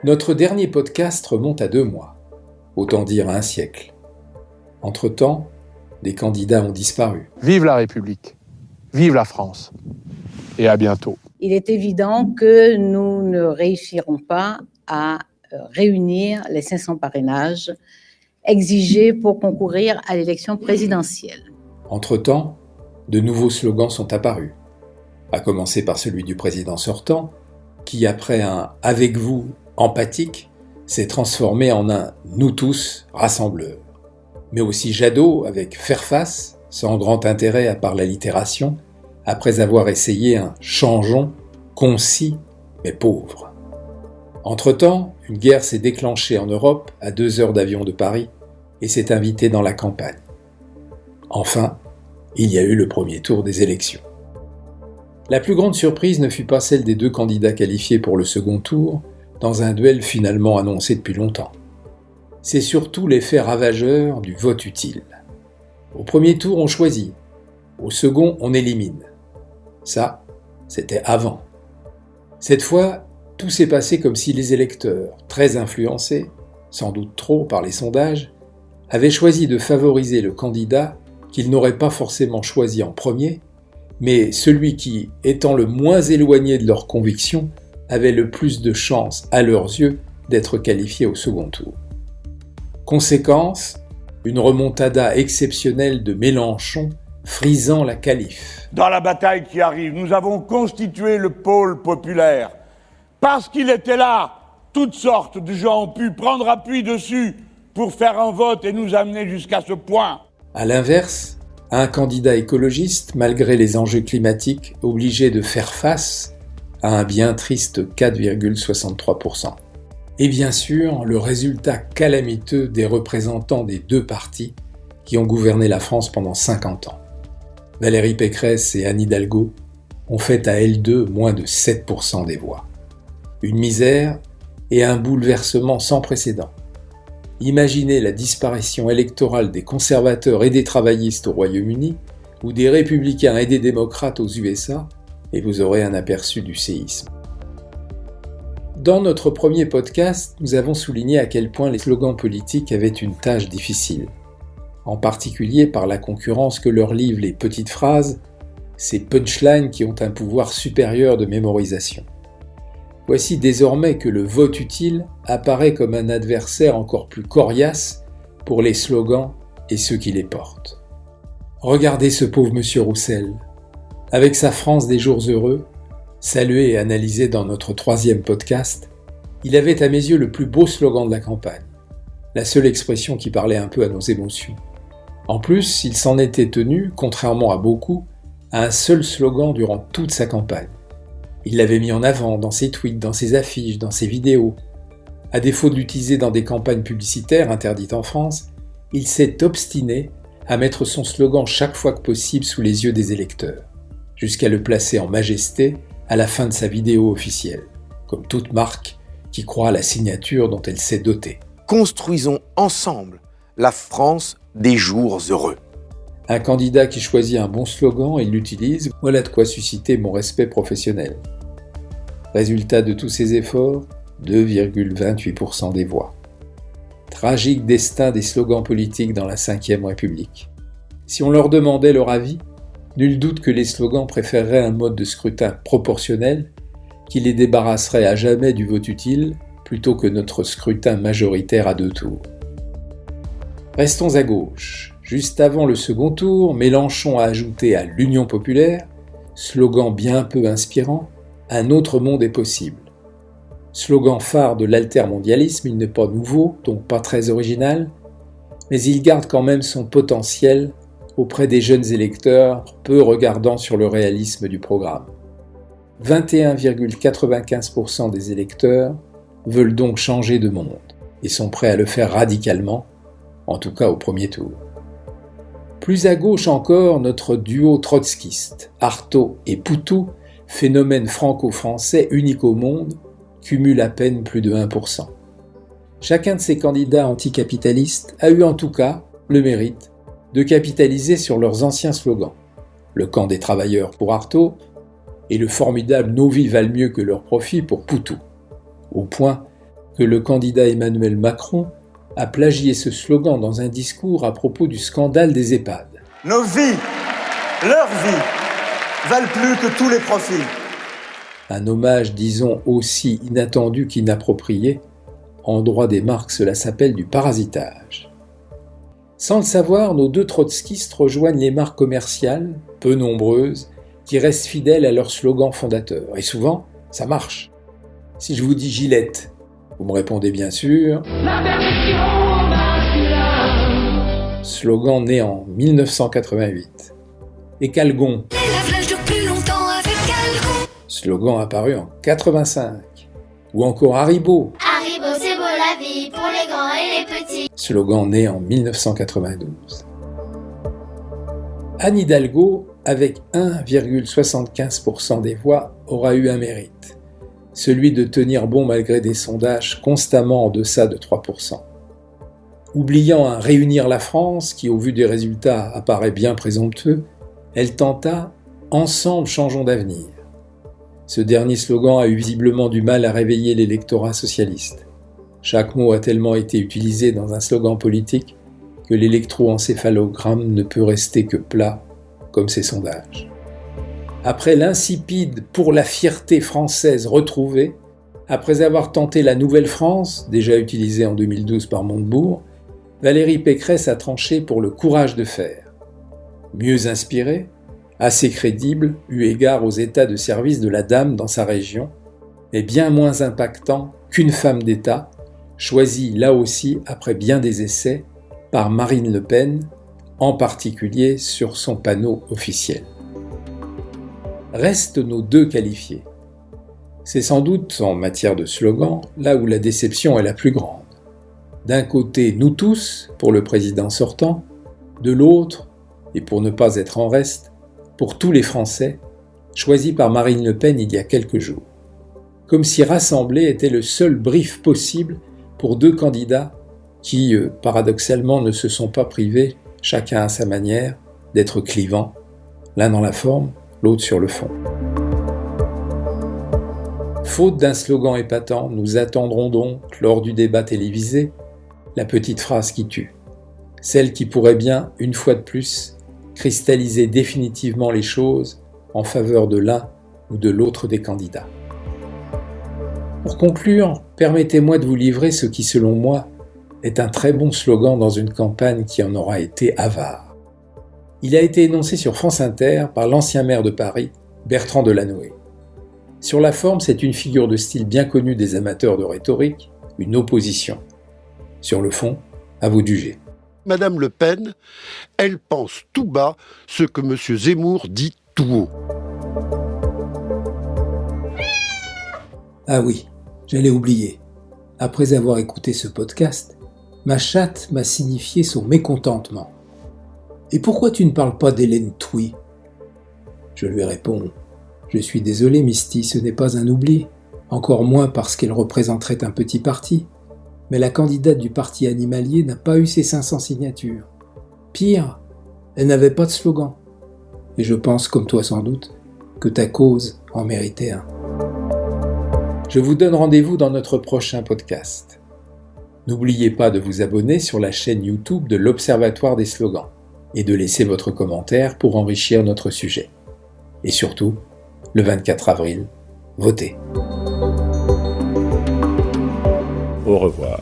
Notre dernier podcast remonte à 2 mois, autant dire à un siècle. Entre-temps, des candidats ont disparu. Vive la République, vive la France, et à bientôt. Il est évident que nous ne réussirons pas à réunir les 500 parrainages exigés pour concourir à l'élection présidentielle. Entre-temps, de nouveaux slogans sont apparus, à commencer par celui du président sortant, qui après un « avec vous » empathique, s'est transformé en un « nous tous » rassembleur. Mais aussi Jadot avec « faire face », sans grand intérêt à part l'allitération, après avoir essayé un « changeons » concis mais pauvre. Entre-temps, une guerre s'est déclenchée en Europe à 2 heures d'avion de Paris et s'est invitée dans la campagne. Enfin, il y a eu le premier tour des élections. La plus grande surprise ne fut pas celle des 2 candidats qualifiés pour le second tour, dans un duel finalement annoncé depuis longtemps. C'est surtout l'effet ravageur du vote utile. Au premier tour, on choisit. Au second, on élimine. Ça, c'était avant. Cette fois, tout s'est passé comme si les électeurs, très influencés, sans doute trop par les sondages, avaient choisi de favoriser le candidat qu'ils n'auraient pas forcément choisi en premier, mais celui qui, étant le moins éloigné de leurs convictions, avait le plus de chances, à leurs yeux, d'être qualifié au second tour. Conséquence, une remontada exceptionnelle de Mélenchon frisant la qualif. Dans la bataille qui arrive, nous avons constitué le pôle populaire. Parce qu'il était là, toutes sortes de gens ont pu prendre appui dessus pour faire un vote et nous amener jusqu'à ce point. À l'inverse, un candidat écologiste, malgré les enjeux climatiques, obligé de faire face à un bien triste 4,63%. Et bien sûr, le résultat calamiteux des représentants des 2 partis qui ont gouverné la France pendant 50 ans. Valérie Pécresse et Anne Hidalgo ont fait à elles 2 moins de 7% des voix. Une misère et un bouleversement sans précédent. Imaginez la disparition électorale des conservateurs et des travaillistes au Royaume-Uni ou des républicains et des démocrates aux USA et vous aurez un aperçu du séisme. Dans notre premier podcast, nous avons souligné à quel point les slogans politiques avaient une tâche difficile, en particulier par la concurrence que leur livrent les petites phrases, ces punchlines qui ont un pouvoir supérieur de mémorisation. Voici désormais que le vote utile apparaît comme un adversaire encore plus coriace pour les slogans et ceux qui les portent. Regardez ce pauvre monsieur Roussel. Avec sa France des jours heureux, salué et analysé dans notre 3e podcast, il avait à mes yeux le plus beau slogan de la campagne, la seule expression qui parlait un peu à nos émotions. En plus, il s'en était tenu, contrairement à beaucoup, à un seul slogan durant toute sa campagne. Il l'avait mis en avant dans ses tweets, dans ses affiches, dans ses vidéos. À défaut de l'utiliser dans des campagnes publicitaires interdites en France, il s'est obstiné à mettre son slogan chaque fois que possible sous les yeux des électeurs, jusqu'à le placer en majesté à la fin de sa vidéo officielle, comme toute marque qui croit à la signature dont elle s'est dotée. Construisons ensemble la France des jours heureux. Un candidat qui choisit un bon slogan et l'utilise, voilà de quoi susciter mon respect professionnel. Résultat de tous ces efforts, 2,28% des voix. Tragique destin des slogans politiques dans la Ve République. Si on leur demandait leur avis, nul doute que les slogans préféreraient un mode de scrutin proportionnel qui les débarrasserait à jamais du vote utile plutôt que notre scrutin majoritaire à 2 tours. Restons à gauche. Juste avant le second tour, Mélenchon a ajouté à l'Union populaire, slogan bien peu inspirant, « Un autre monde est possible ». Slogan phare de l'altermondialisme, il n'est pas nouveau, donc pas très original, mais il garde quand même son potentiel auprès des jeunes électeurs peu regardants sur le réalisme du programme. 21,95% des électeurs veulent donc changer de monde et sont prêts à le faire radicalement, en tout cas au premier tour. Plus à gauche encore, notre duo trotskiste, Artaud et Poutou, phénomène franco-français unique au monde, cumule à peine plus de 1%. Chacun de ces candidats anticapitalistes a eu en tout cas le mérite de capitaliser sur leurs anciens slogans. Le camp des travailleurs pour Artaud et le formidable « Nos vies valent mieux que leurs profits » pour Poutou. Au point que le candidat Emmanuel Macron a plagié ce slogan dans un discours à propos du scandale des EHPAD. Nos vies, leurs vies, valent plus que tous les profits. Un hommage, disons, aussi inattendu qu'inapproprié. En droit des marques, cela s'appelle du parasitage. Sans le savoir, nos deux trotskistes rejoignent les marques commerciales, peu nombreuses, qui restent fidèles à leur slogan fondateur. Et souvent, ça marche. Si je vous dis Gillette, vous me répondez bien sûr. Slogan né en 1988. Et Calgon. Slogan apparu en 85. Ou encore Haribo. Haribo, c'est beau la vie pour les grands et les petits. Slogan né en 1992. Anne Hidalgo, avec 1,75% des voix, aura eu un mérite. Celui de tenir bon malgré des sondages constamment en deçà de 3%. Oubliant un réunir la France, qui au vu des résultats apparaît bien présomptueux, elle tenta « Ensemble changeons d'avenir ». Ce dernier slogan a eu visiblement du mal à réveiller l'électorat socialiste. Chaque mot a tellement été utilisé dans un slogan politique que l'électroencéphalogramme ne peut rester que plat, comme ces sondages. Après l'insipide « Pour la fierté française retrouvée », après avoir tenté la Nouvelle France, déjà utilisée en 2012 par Montebourg, Valérie Pécresse a tranché pour le courage de faire. Mieux inspirée, assez crédible eu égard aux états de service de la dame dans sa région, mais bien moins impactant qu'une femme d'État, choisie là aussi après bien des essais par Marine Le Pen, en particulier sur son panneau officiel. Restent nos deux qualifiés. C'est sans doute, en matière de slogan, là où la déception est la plus grande. D'un côté, nous tous, pour le président sortant, de l'autre, et pour ne pas être en reste, pour tous les Français, choisis par Marine Le Pen il y a quelques jours. Comme si rassembler était le seul brief possible pour deux candidats qui, paradoxalement, ne se sont pas privés, chacun à sa manière, d'être clivants, l'un dans la forme, l'autre sur le fond. Faute d'un slogan épatant, nous attendrons donc, lors du débat télévisé, la petite phrase qui tue, celle qui pourrait bien, une fois de plus, cristalliser définitivement les choses en faveur de l'un ou de l'autre des candidats. Pour conclure, permettez-moi de vous livrer ce qui, selon moi, est un très bon slogan dans une campagne qui en aura été avare. Il a été énoncé sur France Inter par l'ancien maire de Paris, Bertrand Delanoë. Sur la forme, c'est une figure de style bien connue des amateurs de rhétorique, une opposition. Sur le fond, à vous de juger. Madame Le Pen, elle pense tout bas ce que M. Zemmour dit tout haut. Ah oui, j'allais oublier. Après avoir écouté ce podcast, ma chatte m'a signifié son mécontentement. « Et pourquoi tu ne parles pas d'Hélène Touy ?» Je lui réponds « Je suis désolé, Misty, ce n'est pas un oubli, encore moins parce qu'elle représenterait un petit parti. Mais la candidate du parti animalier n'a pas eu ses 500 signatures. Pire, elle n'avait pas de slogan. Et je pense, comme toi sans doute, que ta cause en méritait un. » Je vous donne rendez-vous dans notre prochain podcast. N'oubliez pas de vous abonner sur la chaîne YouTube de l'Observatoire des slogans et de laisser votre commentaire pour enrichir notre sujet. Et surtout, le 24 avril, votez. Au revoir.